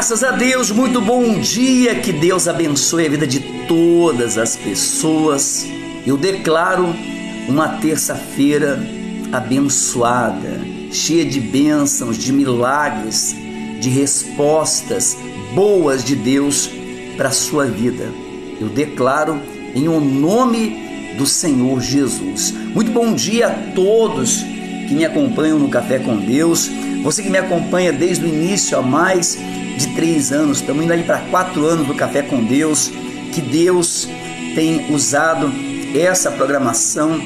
Graças a Deus, muito bom dia, que Deus abençoe a vida de todas as pessoas. Eu declaro uma terça-feira abençoada, cheia de bênçãos, de milagres, de respostas boas de Deus para a sua vida. Eu declaro em o nome do Senhor Jesus. Muito bom dia a todos que me acompanham no Café com Deus. Você que me acompanha desde o início há mais de 3 anos, estamos indo aí para 4 anos do Café com Deus, que Deus tem usado essa programação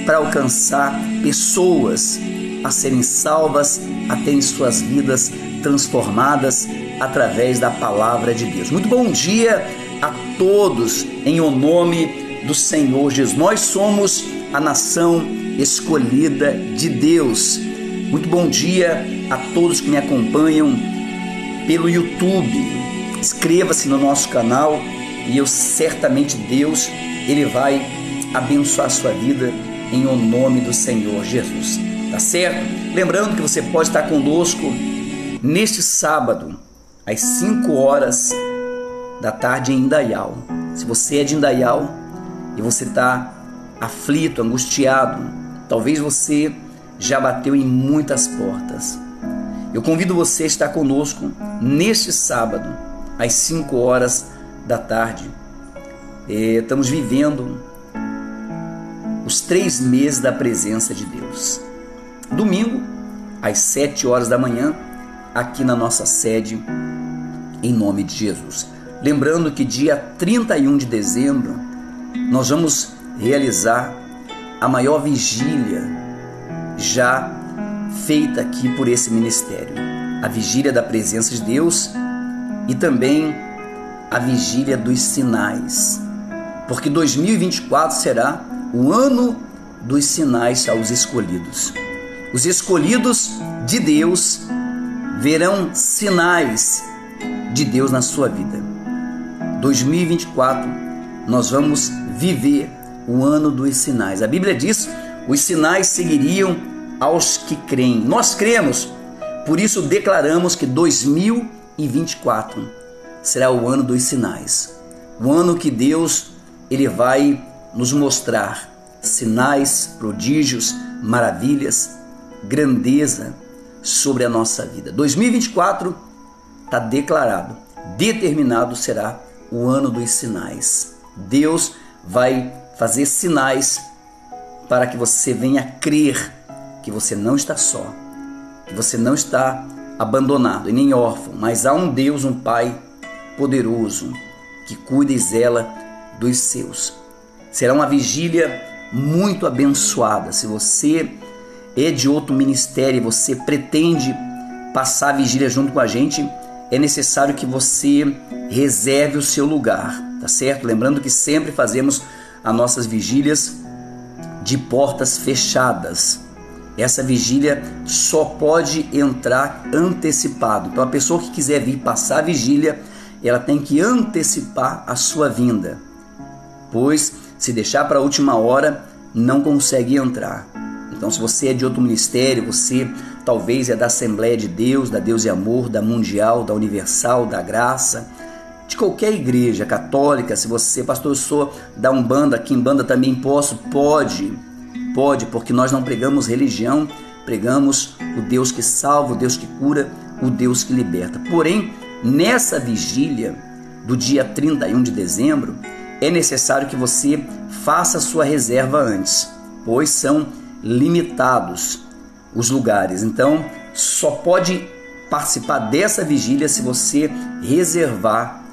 para alcançar pessoas a serem salvas, a terem suas vidas transformadas através da palavra de Deus. Muito bom dia a todos em o nome do Senhor Jesus. Nós somos a nação escolhida de Deus. Muito bom dia a todos que me acompanham pelo YouTube. Inscreva-se no nosso canal e certamente Deus ele vai abençoar a sua vida em o nome do Senhor Jesus. Tá certo? Lembrando que você pode estar conosco neste sábado às 5 horas da tarde em Indaial. Se você é de Indaial e você está aflito, angustiado, talvez você já bateu em muitas portas. Eu convido você a estar conosco neste sábado, às 5 horas da tarde. Estamos vivendo os 3 meses da presença de Deus. Domingo, às 7 horas da manhã, aqui na nossa sede, em nome de Jesus. Lembrando que dia 31 de dezembro, nós vamos realizar a maior vigília já feita aqui por esse ministério, a vigília da presença de Deus e também a vigília dos sinais, porque 2024 será o ano dos sinais aos escolhidos. Os escolhidos de Deus verão sinais de Deus na sua vida. 2024 nós vamos viver o ano dos sinais. A Bíblia diz: os sinais seguiriam aos que creem. Nós cremos, por isso declaramos que 2024 será o ano dos sinais. O ano que Deus ele vai nos mostrar sinais, prodígios, maravilhas, grandeza sobre a nossa vida. 2024 está declarado, determinado será o ano dos sinais. Deus vai fazer sinais para que você venha crer que você não está só, que você não está abandonado e nem órfão, mas há um Deus, um Pai poderoso que cuida e zela dos seus. Será uma vigília muito abençoada. Se você é de outro ministério e você pretende passar a vigília junto com a gente, é necessário que você reserve o seu lugar, tá certo? Lembrando que sempre fazemos as nossas vigílias de portas fechadas. Essa vigília só pode entrar antecipado. Então a pessoa que quiser vir passar a vigília, ela tem que antecipar a sua vinda, pois se deixar para a última hora, não consegue entrar. Então se você é de outro ministério, você talvez é da Assembleia de Deus, da Deus e Amor, da Mundial, da Universal, da Graça, de qualquer igreja católica, se você, pastor, eu sou da Umbanda, Quimbanda também posso, pode, porque nós não pregamos religião, pregamos o Deus que salva, o Deus que cura, o Deus que liberta. Porém, nessa vigília do dia 31 de dezembro, é necessário que você faça a sua reserva antes, pois são limitados os lugares. Então, só pode participar dessa vigília se você reservar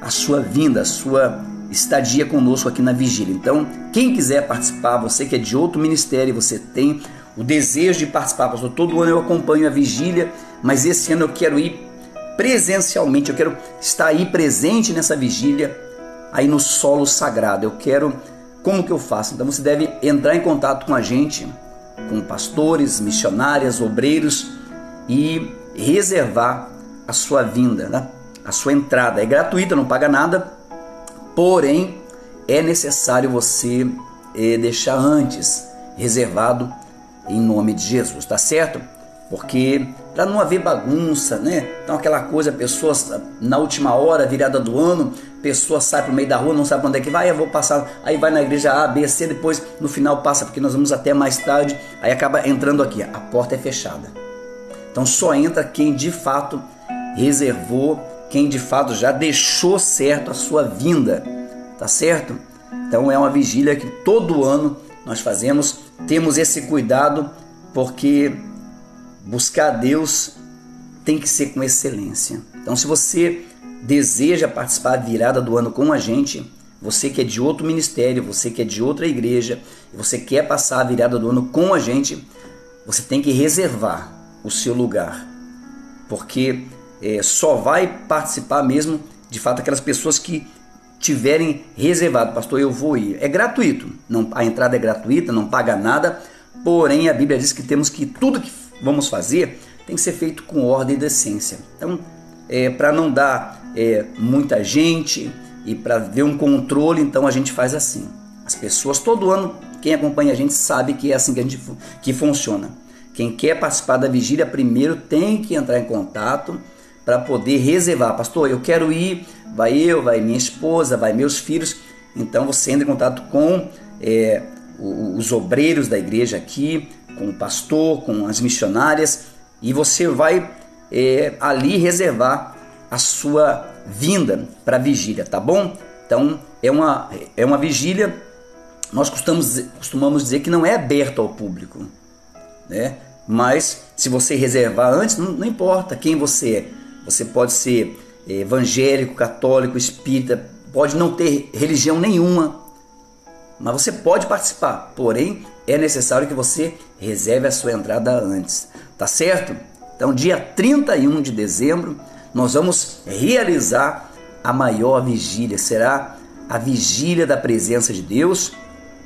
a sua vinda, a sua estadia conosco aqui na vigília. Então, quem quiser participar, você que é de outro ministério, você tem o desejo de participar, pastor, todo ano eu acompanho a vigília, mas esse ano eu quero ir presencialmente, eu quero estar aí presente nessa vigília, aí no solo sagrado, eu quero, como que eu faço? Então você deve entrar em contato com a gente, com pastores, missionárias, obreiros e reservar a sua vinda, né? A sua entrada. É gratuita, não paga nada, porém é necessário você deixar antes reservado em nome de Jesus, tá certo? porque para não haver bagunça, né? Então aquela coisa, pessoas na última hora, virada do ano, pessoa sai para o meio da rua, não sabe para onde é que vai, eu vou passar, aí vai na igreja A, B, C, depois no final passa, porque nós vamos até mais tarde, aí acaba entrando aqui, a porta é fechada. Então só entra quem de fato reservou, quem de fato já deixou certo a sua vinda, tá certo? Então é uma vigília que todo ano nós fazemos, temos esse cuidado, porque buscar a Deus tem que ser com excelência. Então se você deseja participar da virada do ano com a gente, você que é de outro ministério, você que é de outra igreja, você quer passar a virada do ano com a gente, você tem que reservar o seu lugar, porque só vai participar mesmo, de fato, aquelas pessoas que tiverem reservado. Pastor, eu vou ir. É gratuito, não, a entrada é gratuita, não paga nada, porém a Bíblia diz que temos que tudo que vamos fazer tem que ser feito com ordem e decência. Então, para não dar muita gente e para ver um controle, então a gente faz assim. As pessoas, todo ano, quem acompanha a gente sabe que é assim que funciona. Quem quer participar da vigília primeiro tem que entrar em contato para poder reservar. Pastor, eu quero ir, vai eu, vai minha esposa, vai meus filhos. Então você entra em contato com os obreiros da igreja aqui, com o pastor, com as missionárias, e você vai ali reservar a sua vinda para a vigília, tá bom? Então é uma vigília, nós costumamos dizer que não é aberta ao público, né? Mas se você reservar antes, não importa quem você é. Você pode ser evangélico, católico, espírita, pode não ter religião nenhuma, mas você pode participar. Porém, é necessário que você reserve a sua entrada antes, tá certo? Então, dia 31 de dezembro, nós vamos realizar a maior vigília. Será a vigília da presença de Deus,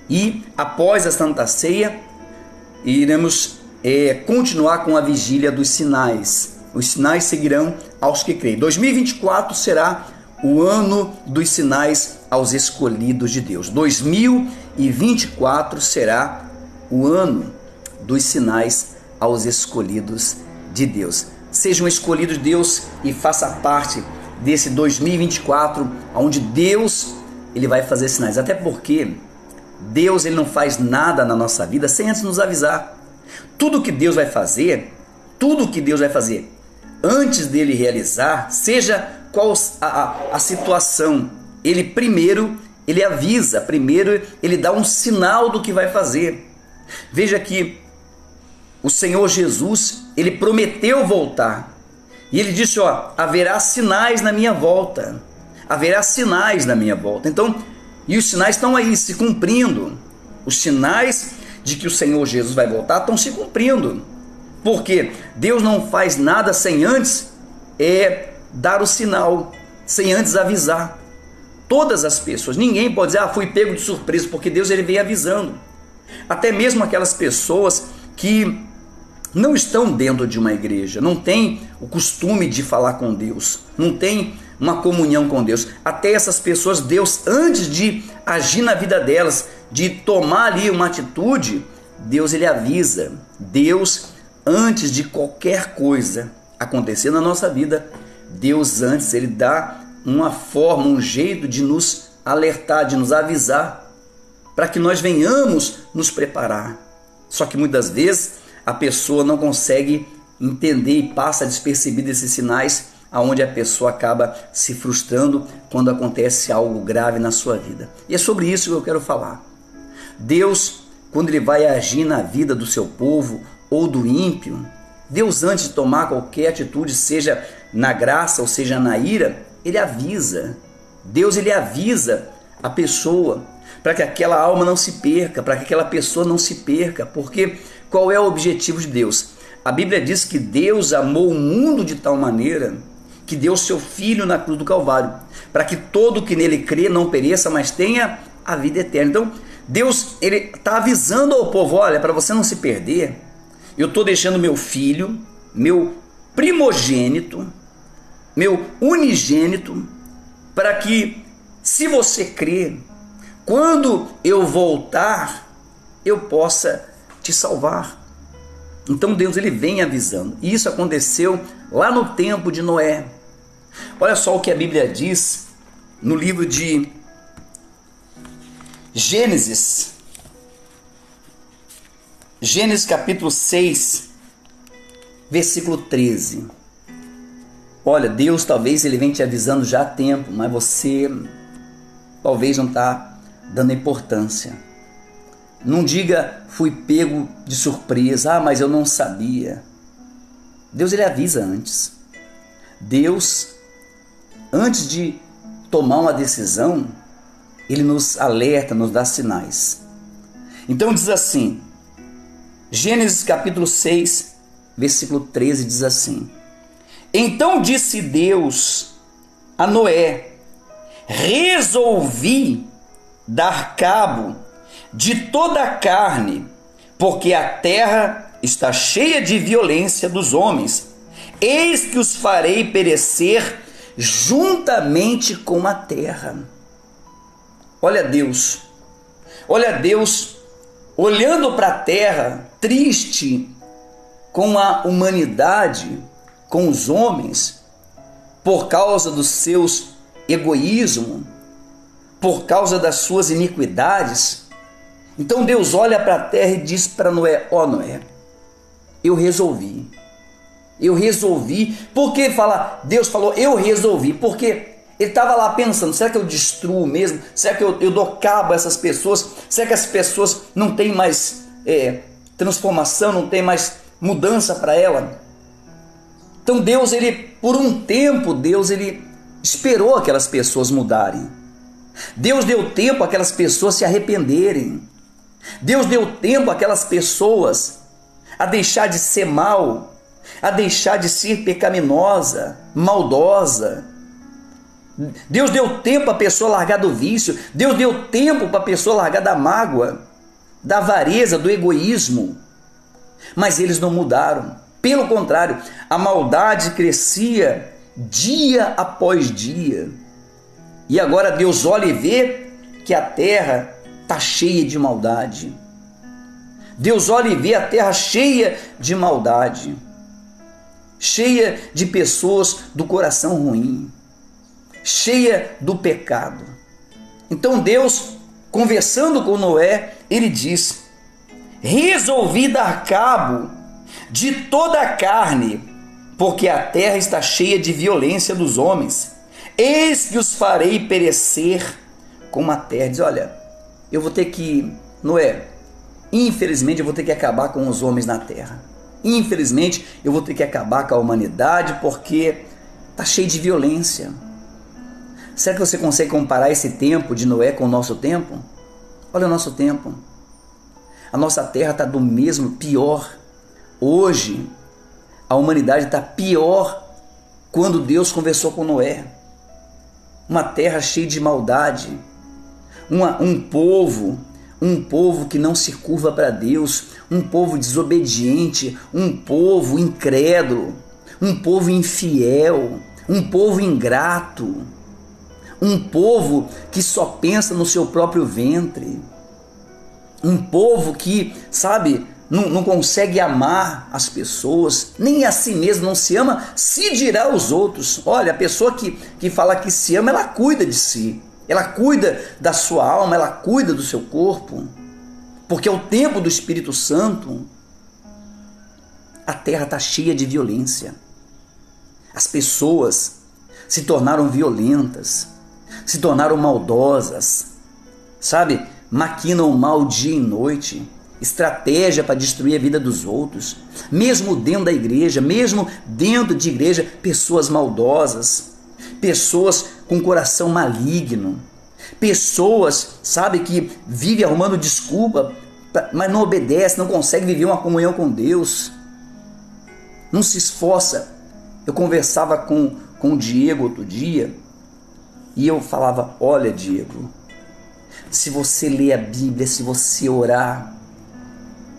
e após a Santa Ceia iremos continuar com a vigília dos sinais. Os sinais seguirão aos que creem. 2024 será o ano dos sinais aos escolhidos de Deus. 2024 será o ano dos sinais aos escolhidos de Deus. Seja um escolhido de Deus e faça parte desse 2024, onde Deus ele vai fazer sinais. Até porque Deus ele não faz nada na nossa vida sem antes nos avisar. Tudo que Deus vai fazer, antes dele realizar, seja qual a situação, ele avisa, primeiro ele dá um sinal do que vai fazer. Veja que o Senhor Jesus, ele prometeu voltar, e ele disse, haverá sinais na minha volta, então, e os sinais estão aí se cumprindo, os sinais de que o Senhor Jesus vai voltar estão se cumprindo, porque Deus não faz nada sem antes dar o sinal, sem antes avisar. Todas as pessoas, ninguém pode dizer, fui pego de surpresa, porque Deus ele vem avisando. Até mesmo aquelas pessoas que não estão dentro de uma igreja, não tem o costume de falar com Deus, não tem uma comunhão com Deus. Até essas pessoas, Deus, antes de agir na vida delas, de tomar ali uma atitude, Deus ele avisa. Deus, antes de qualquer coisa acontecer na nossa vida, Deus antes ele dá uma forma, um jeito de nos alertar, de nos avisar, para que nós venhamos nos preparar. Só que muitas vezes a pessoa não consegue entender e passa despercebida esses sinais, aonde a pessoa acaba se frustrando quando acontece algo grave na sua vida. E é sobre isso que eu quero falar. Deus, quando ele vai agir na vida do seu povo ou do ímpio, Deus, antes de tomar qualquer atitude, seja na graça ou seja na ira, ele avisa. Deus ele avisa a pessoa para que aquela alma não se perca, para que aquela pessoa não se perca. Porque qual é o objetivo de Deus? A Bíblia diz que Deus amou o mundo de tal maneira que deu seu Filho na cruz do Calvário, para que todo que nele crê não pereça, mas tenha a vida eterna. Então, Deus ele está avisando ao povo, olha, para você não se perder, eu estou deixando meu Filho, meu primogênito, meu unigênito, para que, se você crer, quando eu voltar, eu possa te salvar. Então Deus ele vem avisando. E isso aconteceu lá no tempo de Noé. Olha só o que a Bíblia diz no livro de Gênesis. Gênesis capítulo 6, versículo 13. Olha, Deus talvez ele vem te avisando já há tempo, mas você talvez não está dando importância. Não diga, fui pego de surpresa, mas eu não sabia. Deus ele avisa antes. Deus, antes de tomar uma decisão, ele nos alerta, nos dá sinais. Então diz assim, Gênesis capítulo 6, versículo 13 diz assim: Então disse Deus a Noé: Resolvi dar cabo de toda a carne, porque a terra está cheia de violência dos homens. Eis que os farei perecer juntamente com a terra. Olha Deus olhando para a terra, triste com a humanidade, com os homens, por causa dos seus egoísmos, por causa das suas iniquidades. Então Deus olha para a terra e diz para Noé: ó Noé, eu resolvi. Porque Deus falou, eu resolvi, porque ele estava lá pensando, será que eu destruo mesmo? Será que eu dou cabo a essas pessoas? Será que as pessoas não têm mais transformação, não tem mais mudança para ela? Então Deus, por um tempo, Deus esperou aquelas pessoas mudarem. Deus deu tempo àquelas pessoas se arrependerem. Deus deu tempo àquelas pessoas a deixar de ser mal, a deixar de ser pecaminosa, maldosa. Deus deu tempo para a pessoa largar do vício. Deus deu tempo para a pessoa largar da mágoa, da avareza, do egoísmo. Mas eles não mudaram. Pelo contrário, a maldade crescia dia após dia. E agora Deus olha e vê que a terra está cheia de maldade. Deus olha e vê a terra cheia de maldade, cheia de pessoas do coração ruim, cheia do pecado. Então Deus, conversando com Noé, ele diz: resolvi dar cabo de toda a carne, porque a terra está cheia de violência dos homens. Eis que os farei perecer como a terra. Diz: olha, eu vou ter que, Noé, infelizmente eu vou ter que acabar com os homens na terra. Infelizmente eu vou ter que acabar com a humanidade, porque está cheio de violência. Será que você consegue comparar esse tempo de Noé com o nosso tempo? Olha o nosso tempo. A nossa terra está do mesmo, pior. Hoje, a humanidade está pior quando Deus conversou com Noé. Uma terra cheia de maldade. Um povo que não se curva para Deus. Um povo desobediente. Um povo incrédulo. Um povo infiel. Um povo ingrato. Um povo que só pensa no seu próprio ventre. Um povo que, não consegue amar as pessoas, nem a si mesmo, não se ama, se dirá aos outros. Olha, a pessoa que fala que se ama, ela cuida de si. Ela cuida da sua alma, ela cuida do seu corpo. Porque é o tempo do Espírito Santo. A terra está cheia de violência. As pessoas se tornaram violentas, se tornaram maldosas, maquinam o mal dia e noite, estratégia para destruir a vida dos outros, mesmo dentro da igreja, mesmo dentro de igreja, pessoas maldosas, pessoas com coração maligno, pessoas, que vivem arrumando desculpa, mas não obedece, não consegue viver uma comunhão com Deus, não se esforça. Eu conversava com o Diego outro dia, e eu falava: olha, Diego, se você ler a Bíblia, se você orar,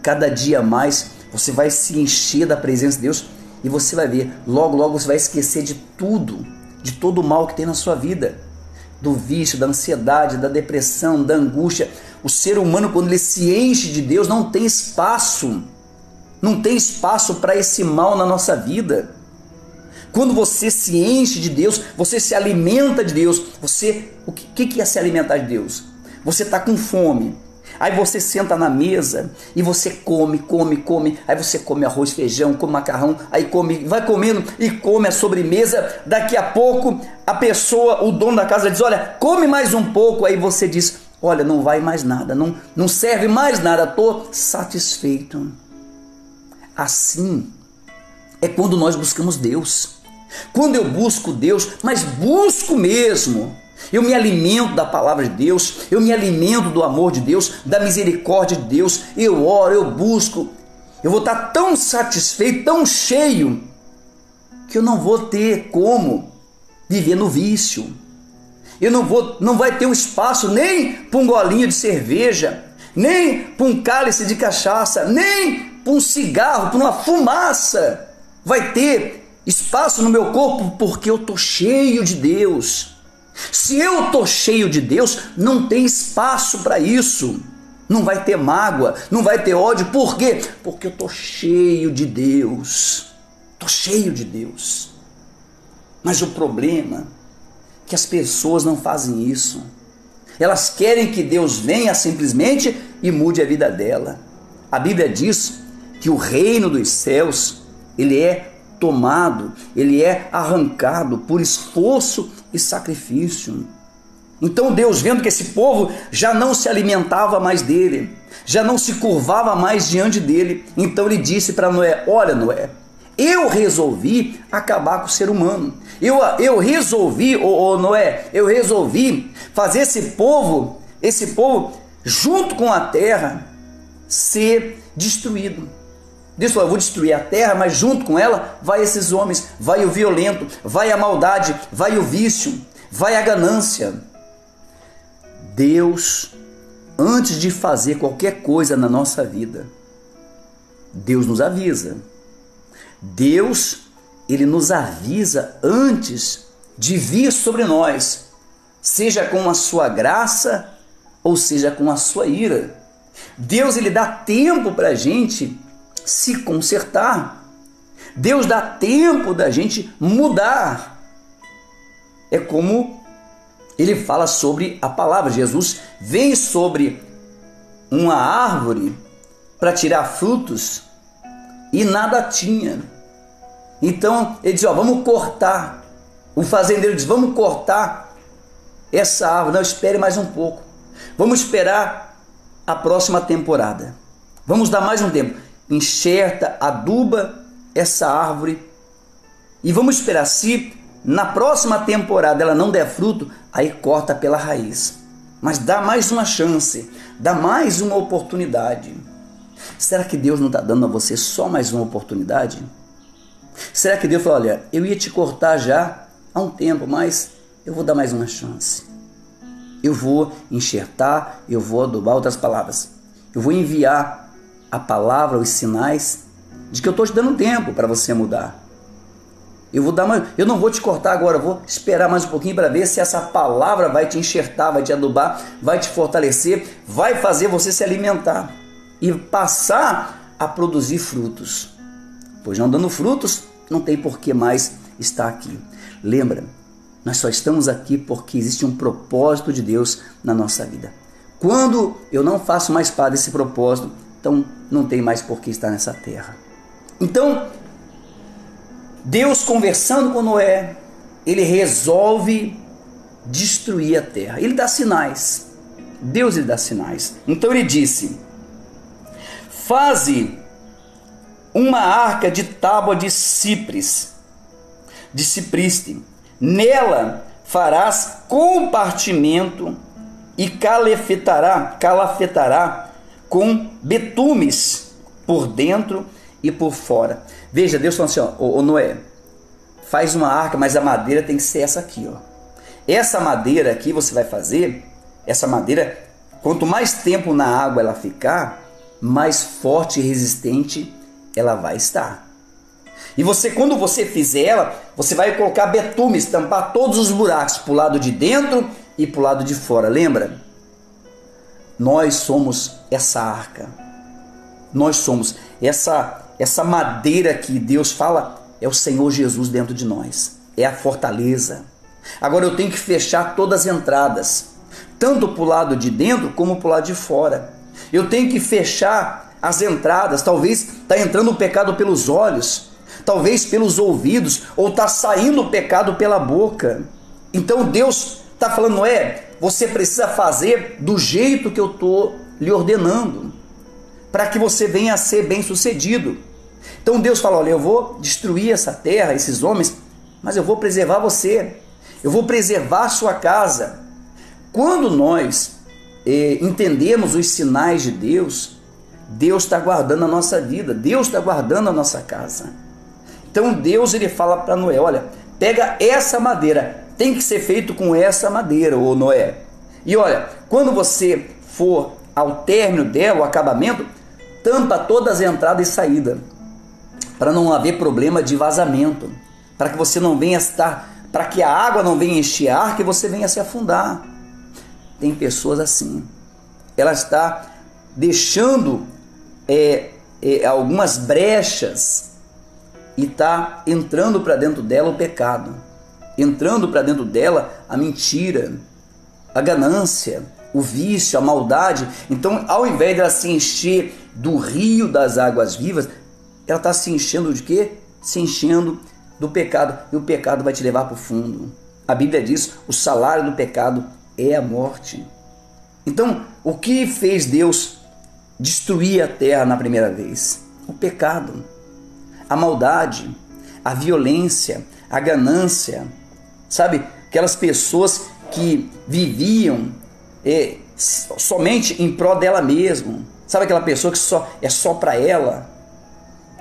cada dia mais você vai se encher da presença de Deus e você vai ver, logo, logo você vai esquecer de tudo, de todo o mal que tem na sua vida, do vício, da ansiedade, da depressão, da angústia. O ser humano, quando ele se enche de Deus, não tem espaço não tem espaço para esse mal na nossa vida. Quando você se enche de Deus, você se alimenta de Deus. O que é se alimentar de Deus? Você está com fome. Aí você senta na mesa e você come. Aí você come arroz, feijão, come macarrão, aí vai comendo e come a sobremesa. Daqui a pouco a pessoa, o dono da casa diz: olha, come mais um pouco. Aí você diz: olha, não vai mais nada, não serve mais nada, estou satisfeito. Assim é quando nós buscamos Deus. Quando eu busco Deus, mas busco mesmo, eu me alimento da palavra de Deus, eu me alimento do amor de Deus, da misericórdia de Deus, eu oro, eu busco, eu vou estar tão satisfeito, tão cheio, que eu não vou ter como viver no vício. Não vai ter um espaço nem para um golinho de cerveja, nem para um cálice de cachaça, nem para um cigarro, para uma fumaça. Vai ter espaço no meu corpo porque eu estou cheio de Deus. Se eu estou cheio de Deus, não tem espaço para isso. Não vai ter mágoa, não vai ter ódio. Por quê? Porque eu estou cheio de Deus. Estou cheio de Deus. Mas o problema é que as pessoas não fazem isso. Elas querem que Deus venha simplesmente e mude a vida dela. A Bíblia diz que o reino dos céus, ele é tomado, ele é arrancado por esforço e sacrifício. Então Deus, vendo que esse povo já não se alimentava mais dele, já não se curvava mais diante dele, então ele disse para Noé: olha, Noé, eu resolvi acabar com o ser humano. Eu resolvi, Noé, eu resolvi fazer esse povo junto com a terra ser destruído. Deus falou: eu vou destruir a terra, mas junto com ela vai esses homens, vai o violento, vai a maldade, vai o vício, vai a ganância. Deus, antes de fazer qualquer coisa na nossa vida, Deus nos avisa. Deus, ele nos avisa antes de vir sobre nós, seja com a sua graça ou seja com a sua ira. Deus, ele dá tempo para a gente se consertar. Deus dá tempo da gente mudar. É como ele fala sobre a palavra. Jesus vem sobre uma árvore para tirar frutos e nada tinha. Então ele diz: vamos cortar. O fazendeiro diz: vamos cortar essa árvore. Não, espere mais um pouco. Vamos esperar a próxima temporada. Vamos dar mais um tempo. Enxerta, aduba essa árvore e vamos esperar. Se na próxima temporada ela não der fruto, aí corta pela raiz. Mas dá mais uma chance, dá mais uma oportunidade. Será que Deus não está dando a você só mais uma oportunidade? Será que Deus falou: olha, eu ia te cortar já há um tempo, mas eu vou dar mais uma chance. Eu vou enxertar, eu vou adubar. Outras palavras, eu vou enviar a palavra, os sinais de que eu estou te dando tempo para você mudar. Eu não vou te cortar agora, eu vou esperar mais um pouquinho para ver se essa palavra vai te enxertar, vai te adubar, vai te fortalecer, vai fazer você se alimentar e passar a produzir frutos. Pois não dando frutos, não tem por que mais estar aqui. Lembra, nós só estamos aqui porque existe um propósito de Deus na nossa vida. Quando eu não faço mais parte desse propósito, então não tem mais por que estar nessa terra. Então, Deus, conversando com Noé, ele resolve destruir a terra. Ele dá sinais. Deus, ele dá sinais. Então ele disse: faze uma arca de tábua de cipreste. Nela farás compartimento e calafetará com betumes por dentro e por fora. Veja, Deus falou assim: ô Noé, faz uma arca, mas a madeira tem que ser essa aqui, ó. Essa madeira aqui você vai fazer, essa madeira, quanto mais tempo na água ela ficar, mais forte e resistente ela vai estar. E você, quando você fizer ela, você vai colocar betumes, tampar todos os buracos, para o lado de dentro e para o lado de fora. Lembra? Nós somos essa arca. Nós somos essa madeira que Deus fala é o Senhor Jesus dentro de nós, é a fortaleza. Agora eu tenho que fechar todas as entradas, tanto para o lado de dentro como para o lado de fora. Eu tenho que fechar as entradas. Talvez está entrando o pecado pelos olhos, talvez pelos ouvidos, ou está saindo o pecado pela boca. Então Deus está falando, Noé, você precisa fazer do jeito que eu estou lhe ordenando, para que você venha a ser bem sucedido. Então Deus fala, olha, eu vou destruir essa terra, esses homens, mas eu vou preservar você, eu vou preservar a sua casa. Quando nós entendemos os sinais de Deus, Deus está guardando a nossa vida, Deus está guardando a nossa casa. Então Deus ele fala para Noé, olha, pega essa madeira, tem que ser feito com essa madeira, ô Noé. E olha, quando você for ao término dela, o acabamento, tampa todas as entradas e saídas, para não haver problema de vazamento, para que você não venha estar, para que a água não venha encher a arca e você venha se afundar. Tem pessoas assim, ela está deixando algumas brechas e está entrando para dentro dela o pecado, entrando para dentro dela a mentira, a ganância, o vício, a maldade. Então, ao invés dela se encher do rio das águas vivas, ela está se enchendo de quê? Se enchendo do pecado, e o pecado vai te levar para o fundo. A Bíblia diz, o salário do pecado é a morte. Então, o que fez Deus destruir a terra na primeira vez? O pecado, a maldade, a violência, a ganância. Sabe, aquelas pessoas que viviam somente em prol dela mesma. Sabe aquela pessoa que é só para ela?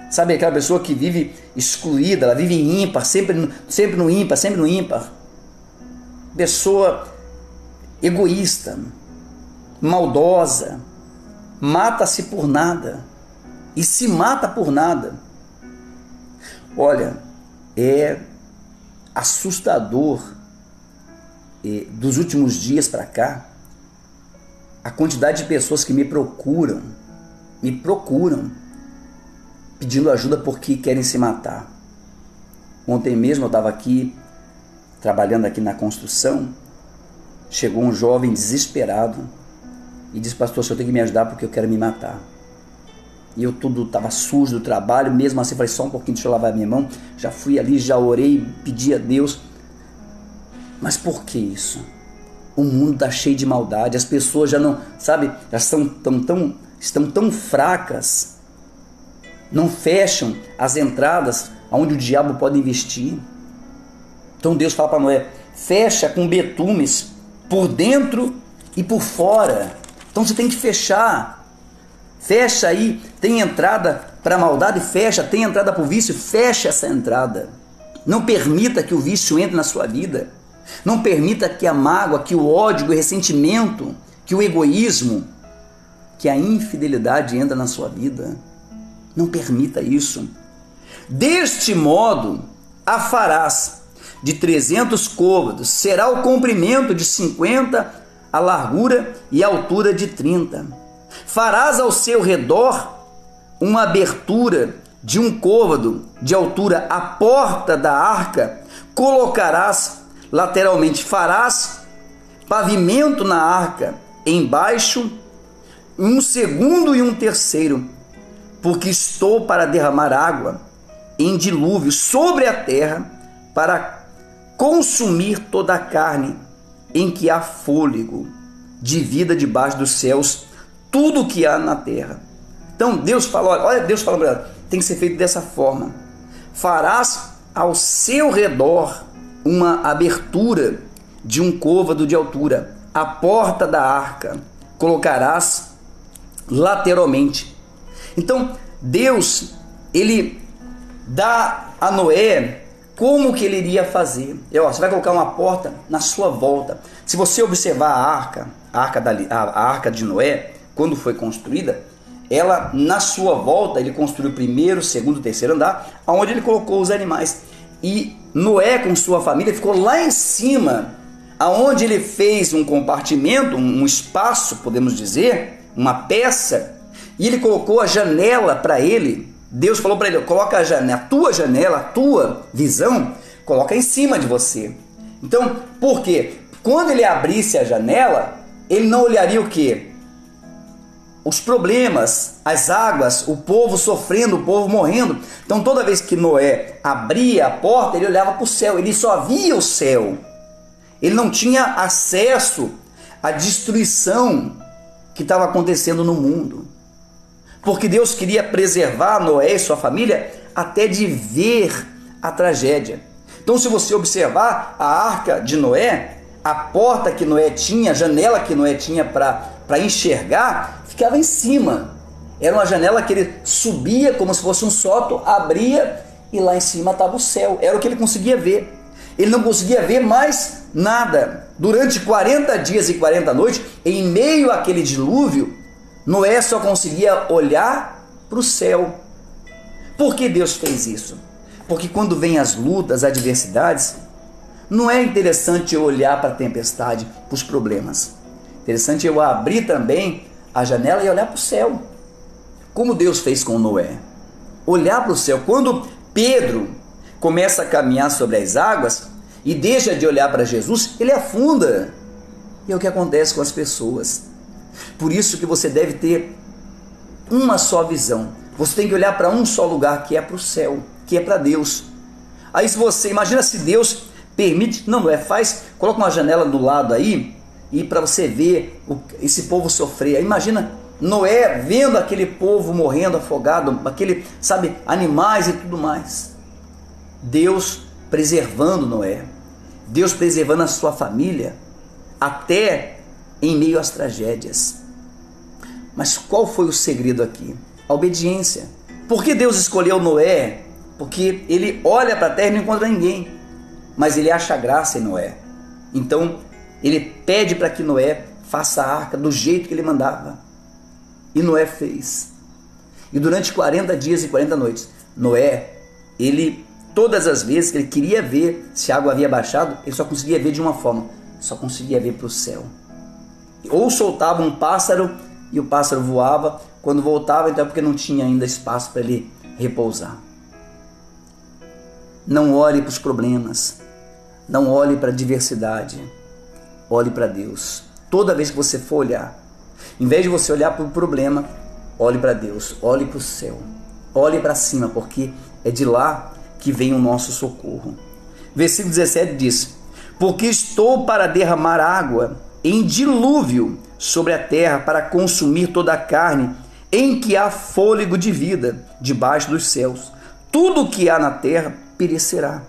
Sabe aquela pessoa que vive excluída, ela vive em ímpar, sempre no ímpar, sempre no ímpar. Pessoa egoísta, maldosa, mata-se por nada e se mata por nada. Olha, é assustador dos últimos dias para cá a quantidade de pessoas que me procuram pedindo ajuda porque querem se matar. Ontem mesmo eu estava aqui trabalhando aqui na construção, chegou um jovem desesperado e disse, pastor, o senhor tem que me ajudar porque eu quero me matar. E eu tudo estava sujo do trabalho, mesmo assim falei, só um pouquinho, deixa eu lavar minha mão. Já fui ali, já orei, pedi a Deus. Mas por que isso? O mundo está cheio de maldade, as pessoas já não, sabe, já estão tão fracas, não fecham as entradas onde o diabo pode investir. Então Deus fala para Noé, fecha com betumes por dentro e por fora. Então você tem que fechar. Fecha aí, tem entrada para a maldade, fecha, tem entrada para o vício, fecha essa entrada. Não permita que o vício entre na sua vida. Não permita que a mágoa, que o ódio, o ressentimento, que o egoísmo, que a infidelidade entre na sua vida. Não permita isso. Deste modo, a farás de 300 côvados, será o comprimento de 50, a largura e a altura de 30. Farás ao seu redor uma abertura de 1 côvado de altura à porta da arca, colocarás lateralmente, farás pavimento na arca, embaixo, 1 segundo e 1 terceiro, porque estou para derramar água em dilúvio sobre a terra, para consumir toda a carne em que há fôlego de vida debaixo dos céus, tudo o que há na terra. Então Deus fala, olha Deus falando para ela, tem que ser feito dessa forma. Farás ao seu redor uma abertura de 1 côvado de altura, a porta da arca colocarás lateralmente. Então Deus, ele dá a Noé como que ele iria fazer. Você vai colocar uma porta na sua volta. Se você observar a arca de Noé, quando foi construída, ela na sua volta, ele construiu o primeiro, segundo, terceiro andar, onde ele colocou os animais. E Noé com sua família ficou lá em cima, aonde ele fez um compartimento, um espaço, podemos dizer, uma peça, e ele colocou a janela para ele, Deus falou para ele, coloca a tua janela, a tua visão, coloca em cima de você. Então, por quê? Quando ele abrisse a janela, ele não olharia o quê? Os problemas, as águas, o povo sofrendo, o povo morrendo. Então toda vez que Noé abria a porta, ele olhava para o céu, ele só via o céu. Ele não tinha acesso à destruição que estava acontecendo no mundo. Porque Deus queria preservar Noé e sua família até de ver a tragédia. Então se você observar a arca de Noé, a porta que Noé tinha, a janela que Noé tinha para enxergar, ficava em cima. Era uma janela que ele subia como se fosse um sótão, abria e lá em cima estava o céu. Era o que ele conseguia ver. Ele não conseguia ver mais nada. Durante 40 dias e 40 noites, em meio àquele dilúvio, Noé só conseguia olhar para o céu. Por que Deus fez isso? Porque quando vem as lutas, as adversidades, não é interessante eu olhar para a tempestade, para os problemas. Interessante eu abrir também a janela e olhar para o céu. Como Deus fez com Noé. Olhar para o céu. Quando Pedro começa a caminhar sobre as águas e deixa de olhar para Jesus, ele afunda. E é o que acontece com as pessoas. Por isso que você deve ter uma só visão. Você tem que olhar para um só lugar, que é para o céu, que é para Deus. Aí se você, imagina se Deus permite, não é, coloca uma janela do lado aí, e para você ver esse povo sofrer. Aí imagina Noé vendo aquele povo morrendo afogado, animais e tudo mais. Deus preservando Noé, Deus preservando a sua família, até em meio às tragédias. Mas qual foi o segredo aqui? A obediência. Por que Deus escolheu Noé? Porque ele olha para a terra e não encontra ninguém, mas ele acha graça em Noé. Então ele pede para que Noé faça a arca do jeito que ele mandava. E Noé fez. E durante 40 dias e 40 noites, Noé, todas as vezes que ele queria ver se a água havia baixado, ele só conseguia ver de uma forma, só conseguia ver para o céu. Ou soltava um pássaro e o pássaro voava, quando voltava, então é porque não tinha ainda espaço para ele repousar. Não olhe para os problemas, não olhe para a adversidade, olhe para Deus. Toda vez que você for olhar, em vez de você olhar para o problema, olhe para Deus, olhe para o céu, olhe para cima, porque é de lá que vem o nosso socorro. Versículo 17 diz: porque estou para derramar água em dilúvio sobre a terra, para consumir toda a carne em que há fôlego de vida debaixo dos céus. Tudo o que há na terra perecerá.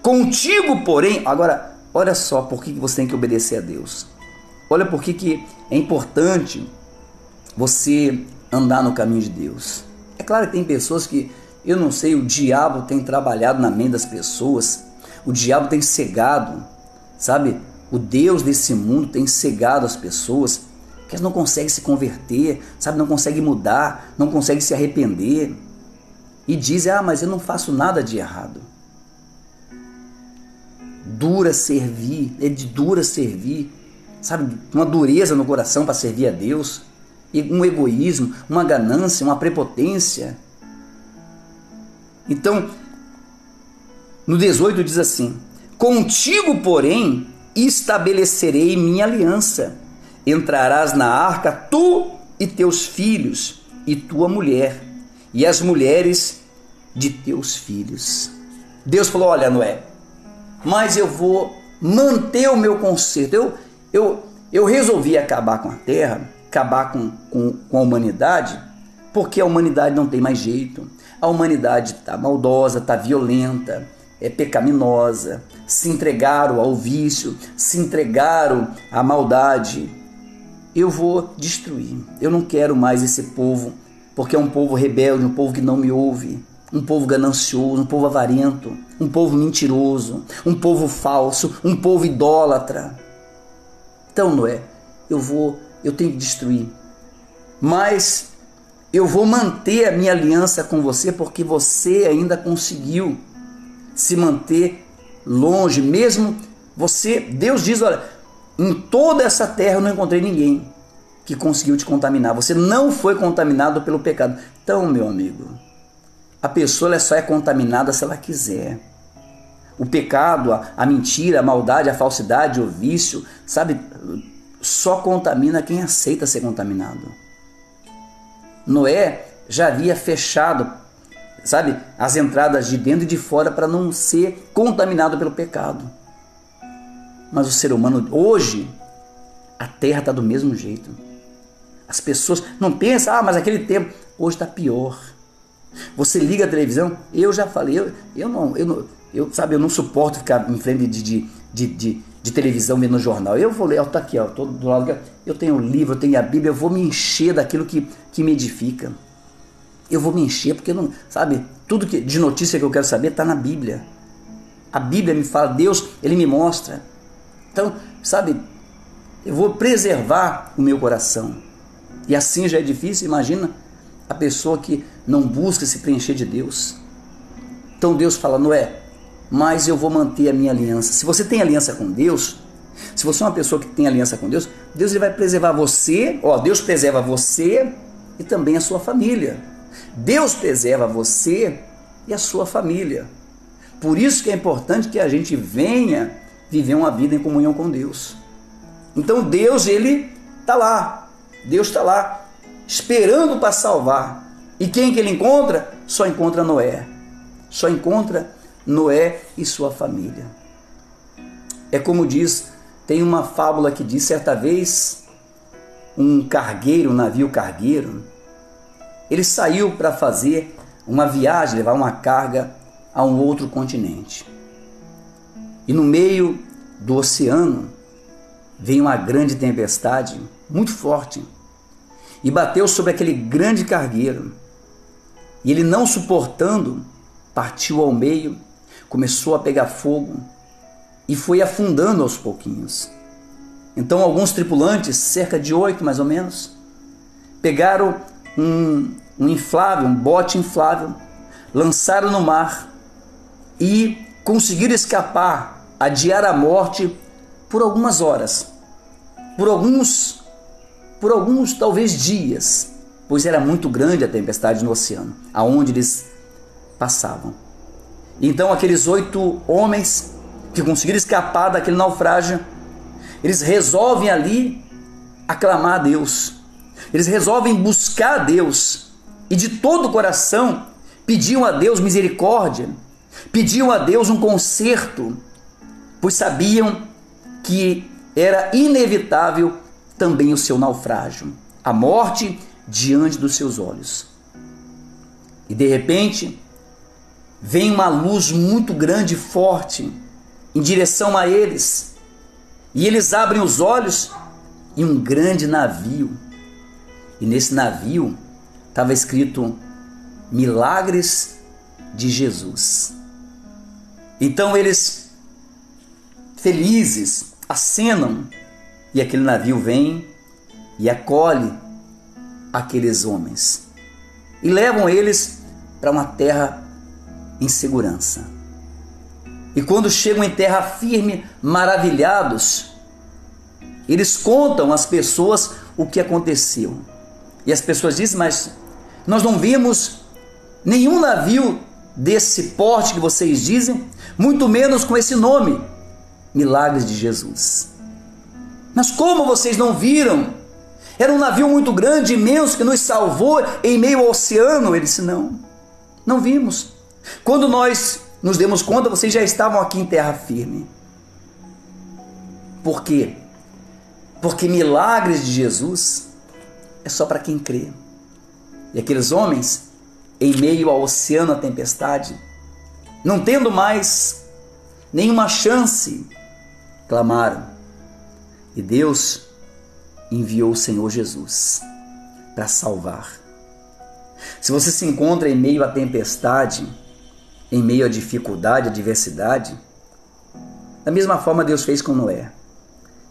Contigo, porém, agora olha só por que você tem que obedecer a Deus. Olha por que é importante você andar no caminho de Deus. É claro que tem pessoas que, eu não sei, o diabo tem trabalhado na mente das pessoas, o diabo tem cegado, sabe? O Deus desse mundo tem cegado as pessoas, que elas não conseguem se converter, sabe? Não conseguem mudar, não conseguem se arrepender. E dizem, mas eu não faço nada de errado. É de dura servir, sabe? Uma dureza no coração para servir a Deus, e um egoísmo, uma ganância, uma prepotência. Então, no 18 diz assim: contigo, porém, estabelecerei minha aliança. Entrarás na arca, tu e teus filhos, e tua mulher, e as mulheres de teus filhos. Deus falou: olha, Noé, mas eu vou manter o meu conserto. Eu resolvi acabar com a terra, acabar com a humanidade, porque a humanidade não tem mais jeito. A humanidade está maldosa, está violenta, é pecaminosa, se entregaram ao vício, se entregaram à maldade. Eu vou destruir. Eu não quero mais esse povo, porque é um povo rebelde, um povo que não me ouve, um povo ganancioso, um povo avarento, um povo mentiroso, um povo falso, um povo idólatra. Então, Noé, eu tenho que destruir, mas eu vou manter a minha aliança com você, porque você ainda conseguiu se manter longe, mesmo você. Deus diz: olha, em toda essa terra eu não encontrei ninguém que conseguiu te contaminar. Você não foi contaminado pelo pecado. Então, meu amigo, a pessoa ela só é contaminada se ela quiser. O pecado, a mentira, a maldade, a falsidade, o vício, sabe, só contamina quem aceita ser contaminado. Noé já havia fechado, sabe, as entradas de dentro e de fora para não ser contaminado pelo pecado. Mas o ser humano, hoje, a terra está do mesmo jeito. As pessoas não pensam, mas aquele tempo, hoje está pior. Você liga a televisão, eu já falei, eu não suporto ficar em frente de televisão vendo jornal. Eu vou ler, está aqui, tô do lado, eu tenho o livro, eu tenho a Bíblia, eu vou me encher daquilo que me edifica. Eu vou me encher, porque não, sabe, tudo de notícia que eu quero saber está na Bíblia. A Bíblia me fala, Deus, Ele me mostra. Então, sabe, eu vou preservar o meu coração. E assim já é difícil, imagina a pessoa que não busca se preencher de Deus. Então Deus fala, Noé, mas eu vou manter a minha aliança. Se você tem aliança com Deus, se você é uma pessoa que tem aliança com Deus, Deus ele vai preservar você, Deus preserva você e também a sua família. Deus preserva você e a sua família. Por isso que é importante que a gente venha viver uma vida em comunhão com Deus. Então Deus, ele está lá. Deus está lá, esperando para salvar. E quem que ele encontra? Só encontra Noé. Só encontra Noé e sua família. É como diz, tem uma fábula que diz, certa vez, um cargueiro, um navio cargueiro, ele saiu para fazer uma viagem, levar uma carga a um outro continente. E no meio do oceano, veio uma grande tempestade, muito forte, e bateu sobre aquele grande cargueiro. E ele, não suportando, partiu ao meio, começou a pegar fogo e foi afundando aos pouquinhos. Então alguns tripulantes, cerca de 8 mais ou menos, pegaram um inflável, um bote inflável, lançaram no mar e conseguiram escapar, adiar a morte por algumas horas, por alguns talvez dias, pois era muito grande a tempestade no oceano, aonde eles passavam. Então aqueles 8 homens que conseguiram escapar daquele naufrágio, eles resolvem ali aclamar a Deus, eles resolvem buscar a Deus, e de todo o coração pediam a Deus misericórdia, pediam a Deus um conserto, pois sabiam que era inevitável também o seu naufrágio, a morte diante dos seus olhos. E de repente, vem uma luz muito grande e forte em direção a eles, e eles abrem os olhos e um grande navio, e nesse navio estava escrito Milagres de Jesus. Então eles, felizes, acenam, e aquele navio vem e acolhe aqueles homens e levam eles para uma terra em segurança. E quando chegam em terra firme, maravilhados, eles contam às pessoas o que aconteceu. E as pessoas dizem, mas nós não vimos nenhum navio desse porte que vocês dizem, muito menos com esse nome, Milagres de Jesus. Mas como vocês não viram? Era um navio muito grande, imenso, que nos salvou em meio ao oceano. Ele disse, não vimos. Quando nós nos demos conta, vocês já estavam aqui em terra firme. Por quê? Porque milagres de Jesus é só para quem crê. E aqueles homens, em meio ao oceano, a tempestade, não tendo mais nenhuma chance, clamaram. E Deus enviou o Senhor Jesus para salvar. Se você se encontra em meio à tempestade, em meio à dificuldade, à adversidade, da mesma forma Deus fez com Noé.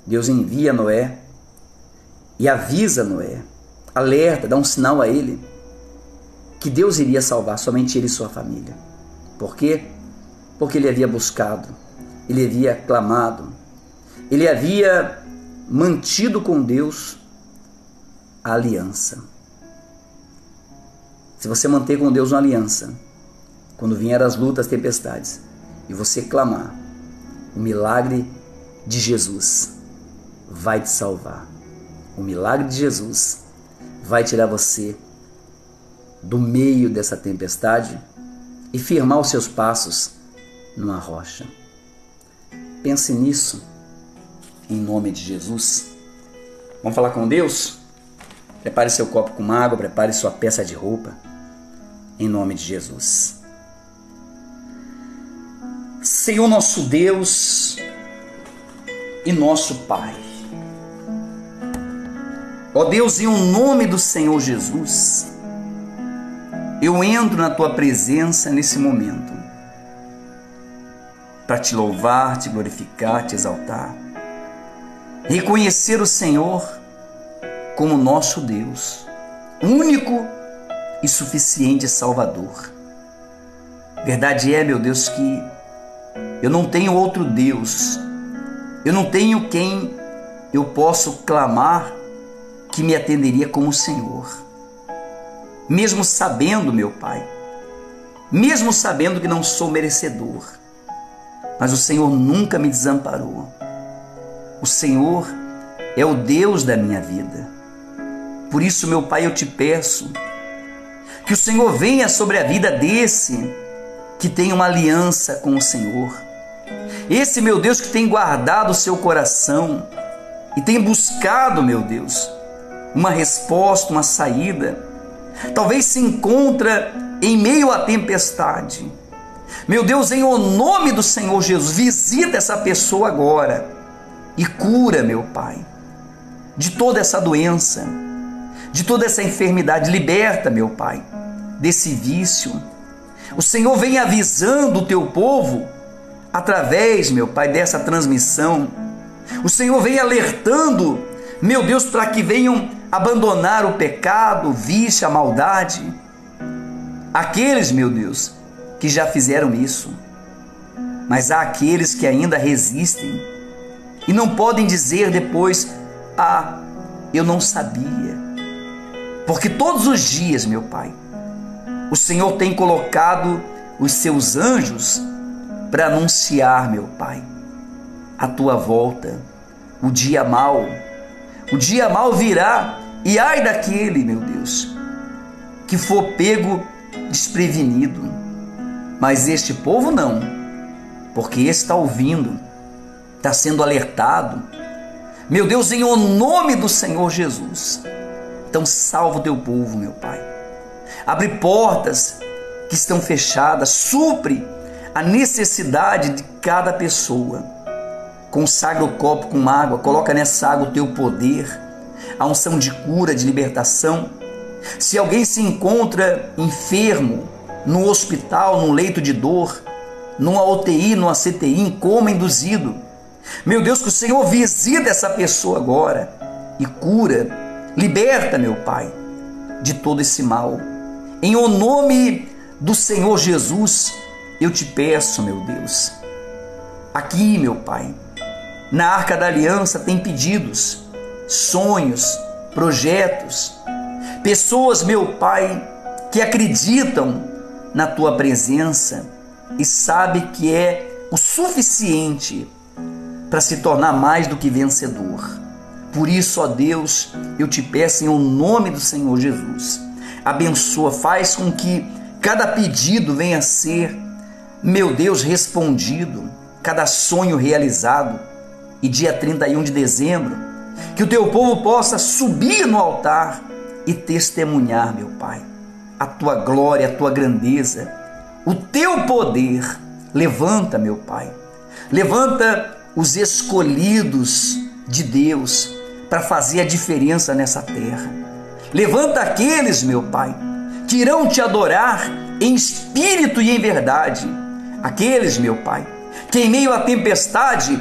Deus envia Noé e avisa Noé, alerta, dá um sinal a ele, que Deus iria salvar somente ele e sua família. Por quê? Porque ele havia buscado, ele havia clamado, ele havia mantido com Deus a aliança. Se você manter com Deus uma aliança, quando vier as lutas, as tempestades, e você clamar, o milagre de Jesus vai te salvar. O milagre de Jesus vai tirar você do meio dessa tempestade e firmar os seus passos numa rocha. Pense nisso, em nome de Jesus. Vamos falar com Deus? Prepare seu copo com água, prepare sua peça de roupa, em nome de Jesus. Senhor nosso Deus e nosso Pai, ó Deus, em nome do Senhor Jesus, eu entro na Tua presença nesse momento, para Te louvar, Te glorificar, Te exaltar, reconhecer o Senhor como nosso Deus, único e suficiente Salvador. Verdade é, meu Deus, que eu não tenho outro Deus, eu não tenho quem eu possa clamar que me atenderia como o Senhor. Mesmo sabendo, meu Pai, mesmo sabendo que não sou merecedor, mas o Senhor nunca me desamparou. O Senhor é o Deus da minha vida. Por isso, meu Pai, eu te peço que o Senhor venha sobre a vida desse que tem uma aliança com o Senhor. Esse, meu Deus, que tem guardado o seu coração e tem buscado, meu Deus, uma resposta, uma saída. Talvez se encontra em meio à tempestade. Meu Deus, em o nome do Senhor Jesus, visita essa pessoa agora e cura, meu Pai, de toda essa doença, de toda essa enfermidade. Liberta, meu Pai, desse vício. O Senhor vem avisando o teu povo através, meu Pai, dessa transmissão. O Senhor vem alertando, meu Deus, para que venham abandonar o pecado, o vício, a maldade. Aqueles, meu Deus, que já fizeram isso, mas há aqueles que ainda resistem e não podem dizer depois: ah, eu não sabia. Porque todos os dias, meu Pai, o Senhor tem colocado os seus anjos para anunciar, meu Pai, a tua volta. O dia mau virá, e ai daquele, meu Deus, que for pego desprevenido. Mas este povo não, porque está ouvindo, está sendo alertado. Meu Deus, em o nome do Senhor Jesus, então salva o teu povo, meu Pai. Abre portas que estão fechadas, supre a necessidade de cada pessoa. Consagra o copo com água, coloca nessa água o teu poder, a unção de cura, de libertação. Se alguém se encontra enfermo, no hospital, num leito de dor, numa UTI, numa CTI, em coma induzido, meu Deus, que o Senhor visita essa pessoa agora e cura, liberta, meu Pai, de todo esse mal. Em o nome do Senhor Jesus, eu te peço, meu Deus, aqui, meu Pai, na Arca da Aliança tem pedidos, sonhos, projetos, pessoas, meu Pai, que acreditam na tua presença e sabe que é o suficiente para se tornar mais do que vencedor. Por isso, ó Deus, eu te peço em o nome do Senhor Jesus, abençoa, faz com que cada pedido venha a ser, meu Deus, respondido, cada sonho realizado. E dia 31 de dezembro, que o teu povo possa subir no altar e testemunhar, meu Pai, a tua glória, a tua grandeza, o teu poder. Levanta, meu Pai, levanta os escolhidos de Deus para fazer a diferença nessa terra. Levanta aqueles, meu Pai, que irão te adorar em espírito e em verdade. Aqueles, meu Pai, que em meio à tempestade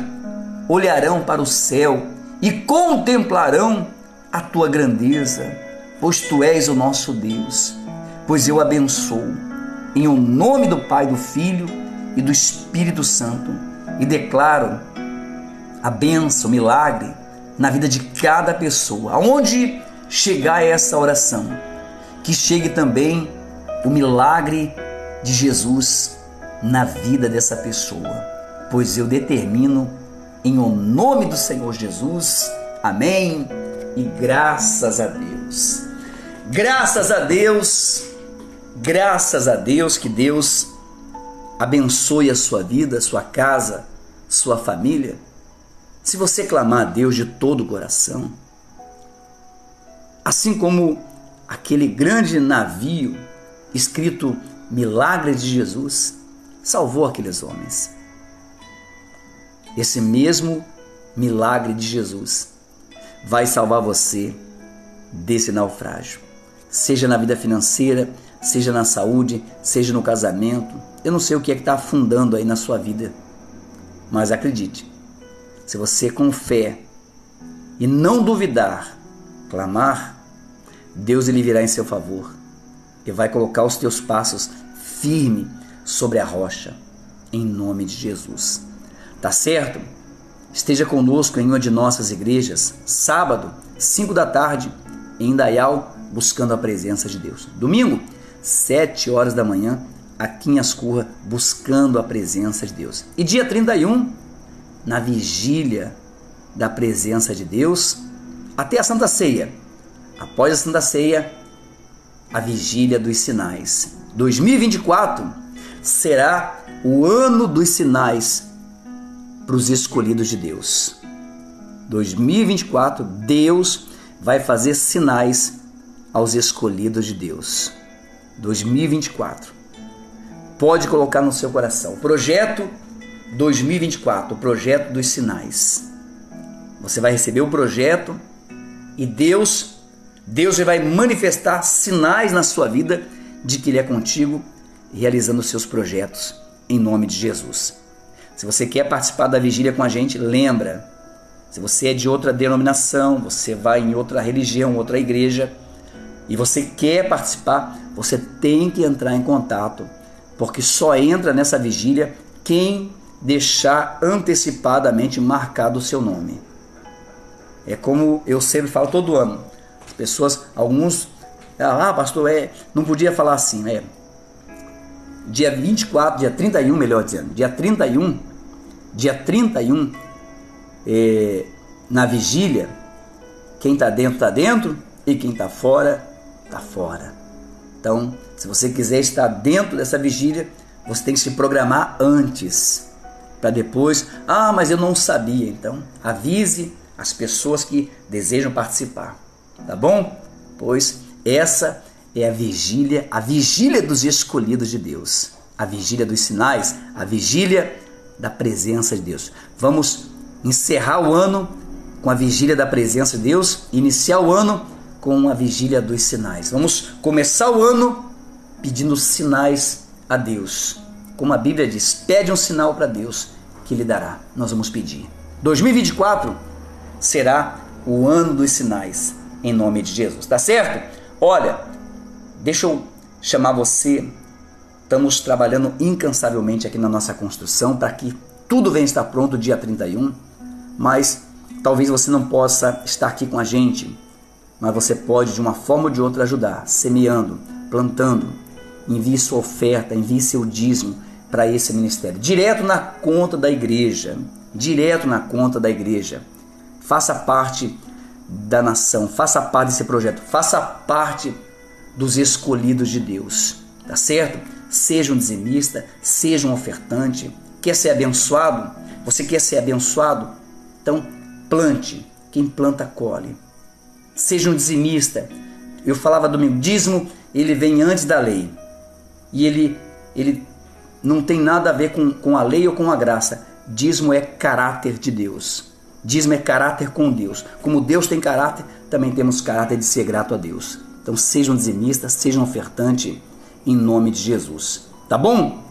olharão para o céu e contemplarão a tua grandeza, pois tu és o nosso Deus. Pois eu abençoo em o nome do Pai, do Filho e do Espírito Santo e declaro a bênção, o milagre na vida de cada pessoa. Aonde chegar essa oração, que chegue também o milagre de Jesus na vida dessa pessoa, pois eu determino em o nome do Senhor Jesus, amém, e graças a Deus. Graças a Deus, que Deus abençoe a sua vida, a sua casa, sua família. Se você clamar a Deus de todo o coração, assim como aquele grande navio escrito Milagre de Jesus salvou aqueles homens, esse mesmo milagre de Jesus vai salvar você desse naufrágio, seja na vida financeira, seja na saúde, seja no casamento. Eu não sei o que é que está afundando aí na sua vida, mas acredite, se você com fé e não duvidar, clamar, Deus ele virá em seu favor e vai colocar os teus passos firme sobre a rocha, em nome de Jesus. Tá certo? Esteja conosco em uma de nossas igrejas, sábado, 5 da tarde, em Indaial, buscando a presença de Deus. Domingo, 7 horas da manhã, aqui em Ascurra, buscando a presença de Deus. E dia 31, na vigília da presença de Deus, até a Santa Ceia. Após a Santa Ceia, a vigília dos sinais. 2024 será o ano dos sinais para os escolhidos de Deus. 2024, Deus vai fazer sinais aos escolhidos de Deus. 2024. Pode colocar no seu coração. Projeto 2024, o projeto dos sinais. Você vai receber o projeto e Deus vai manifestar sinais na sua vida de que Ele é contigo, realizando os seus projetos, em nome de Jesus. Se você quer participar da vigília com a gente, lembra, se você é de outra denominação, você vai em outra religião, outra igreja, e você quer participar, você tem que entrar em contato, porque só entra nessa vigília quem deixar antecipadamente marcado o seu nome. É como eu sempre falo todo ano, as pessoas, alguns, pastor, não podia falar assim, né? Dia 24, dia 31, melhor dizendo, dia 31, na vigília, quem está dentro e quem está fora. Então, se você quiser estar dentro dessa vigília, você tem que se programar antes, para depois, mas eu não sabia. Então, avise as pessoas que desejam participar, tá bom? Pois essa é a vigília dos escolhidos de Deus, a vigília dos sinais, a vigília da presença de Deus. Vamos encerrar o ano com a vigília da presença de Deus, iniciar o ano com a vigília dos sinais. Vamos começar o ano pedindo sinais a Deus. Como a Bíblia diz, pede um sinal para Deus que Ele dará. Nós vamos pedir. 2024 será o ano dos sinais, em nome de Jesus. Tá certo? Olha, deixa eu chamar você. Estamos trabalhando incansavelmente aqui na nossa construção para que tudo venha estar pronto dia 31, mas talvez você não possa estar aqui com a gente, mas você pode de uma forma ou de outra ajudar, semeando, plantando. Envie sua oferta, envie seu dízimo para esse ministério, direto na conta da igreja, Faça parte da nação, faça parte desse projeto, faça parte dos escolhidos de Deus, tá certo? Seja um dizimista, seja um ofertante. Quer ser abençoado? Você quer ser abençoado? Então plante, quem planta colhe. Seja um dizimista. Eu falava domingo, dízimo, ele vem antes da lei, e ele não tem nada a ver com a lei ou com a graça. Dízimo é caráter de Deus. Dízimo é caráter com Deus. Como Deus tem caráter, também temos caráter de ser grato a Deus. Então seja um dizimista, seja um ofertante, em nome de Jesus. Tá bom?